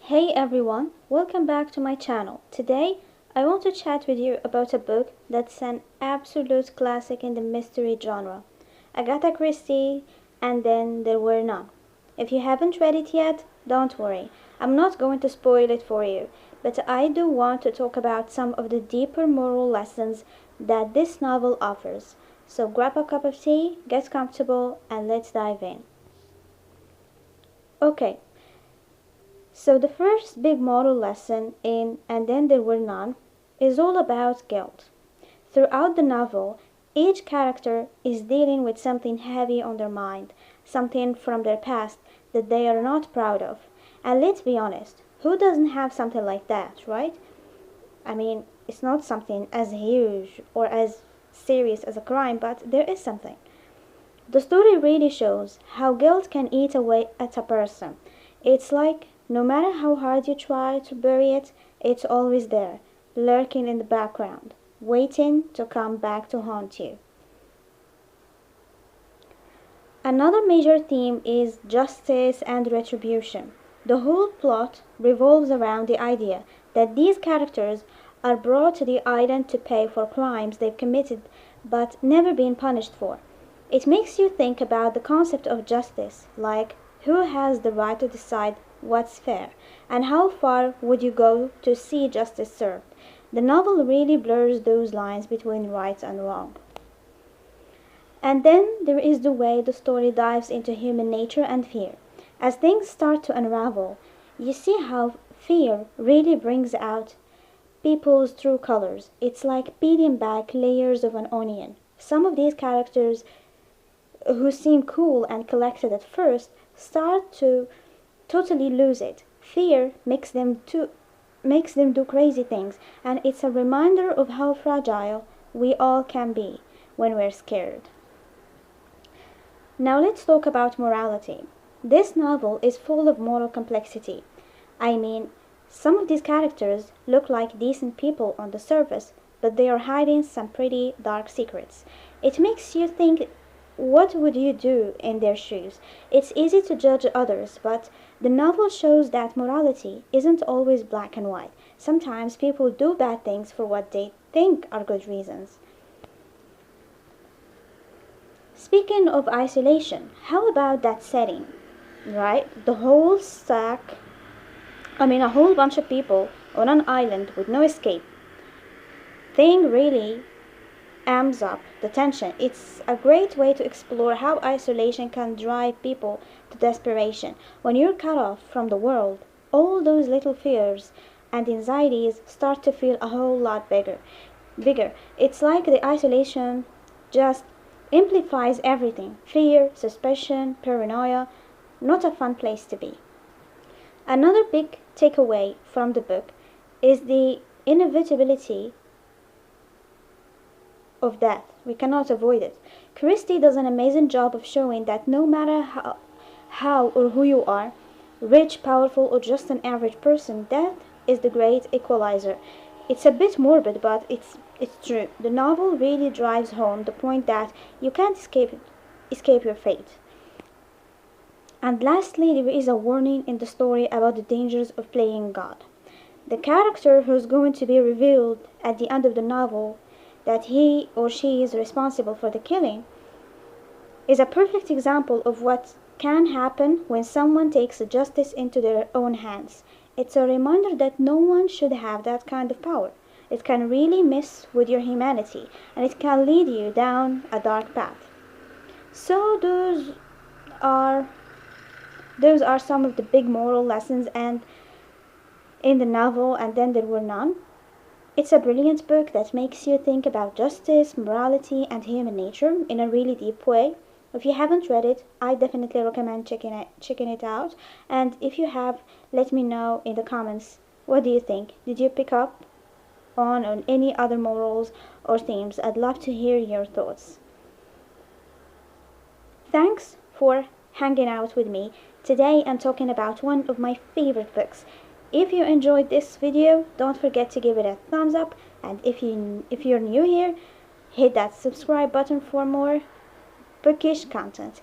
Hey everyone, welcome back to my channel. Today I want to chat with you about a book that's an absolute classic in the mystery genre. Agatha Christie, And Then There Were None. If you haven't read it yet, don't worry. I'm not going to spoil it for you, but I do want to talk about some of the deeper moral lessons that this novel offers. So grab a cup of tea, get comfortable, and let's dive in. Okay, so the first big moral lesson in And Then There Were None is all about guilt. Throughout the novel, each character is dealing with something heavy on their mind, something from their past that they are not proud of. And let's be honest, who doesn't have something like that, right? I mean, it's not something as huge or as serious as a crime, but there is something. The story really shows how guilt can eat away at a person. It's like no matter how hard you try to bury it, it's always there, lurking in the background, waiting to come back to haunt you. Another major theme is justice and retribution. The whole plot revolves around the idea that these characters are brought to the island to pay for crimes they've committed but never been punished for. It makes you think about the concept of justice, like who has the right to decide what's fair, and how far would you go to see justice served. The novel really blurs those lines between right and wrong. And then there is the way the story dives into human nature and fear. As things start to unravel, you see how fear really brings out people's true colors. It's like peeling back layers of an onion. Some of these characters who seem cool and collected at first start to totally lose it. Fear makes them do crazy things, and it's a reminder of how fragile we all can be when we're scared. Now let's talk about morality. This novel is full of moral complexity. I mean, some of these characters look like decent people on the surface, but they are hiding some pretty dark secrets. It makes you think, what would you do in their shoes? It's easy to judge others, but the novel shows that morality isn't always black and white. Sometimes people do bad things for what they think are good reasons. Speaking of isolation, how about that setting? Right? A whole bunch of people on an island with no escape. Thing really amps up the tension. It's a great way to explore how isolation can drive people to desperation. When you're cut off from the world, all those little fears and anxieties start to feel a whole lot bigger. It's like the isolation just amplifies everything. Fear, suspicion, paranoia. Not a fun place to be. Another big takeaway from the book is the inevitability of death. We cannot avoid it. Christie does an amazing job of showing that no matter how or who you are, rich, powerful, or just an average person, death is the great equalizer. It's a bit morbid, but it's true. The novel really drives home the point that you can't escape your fate. And lastly, there is a warning in the story about the dangers of playing God. The character who's going to be revealed at the end of the novel, that he or she is responsible for the killing, is a perfect example of what can happen when someone takes justice into their own hands. It's a reminder that no one should have that kind of power. It can really mess with your humanity, and it can lead you down a dark path. So are those are some of the big moral lessons and in the novel And Then There Were None. It's a brilliant book that makes you think about justice, morality, and human nature in a really deep way. If you haven't read it, I definitely recommend checking it out. And if you have, let me know in the comments, what do you think? Did you pick up on any other morals or themes? I'd love to hear your thoughts. Thanks for hanging out with me. Today I'm talking about one of my favorite books. If you enjoyed this video, don't forget to give it a thumbs up, and if you're new here, hit that subscribe button for more bookish content.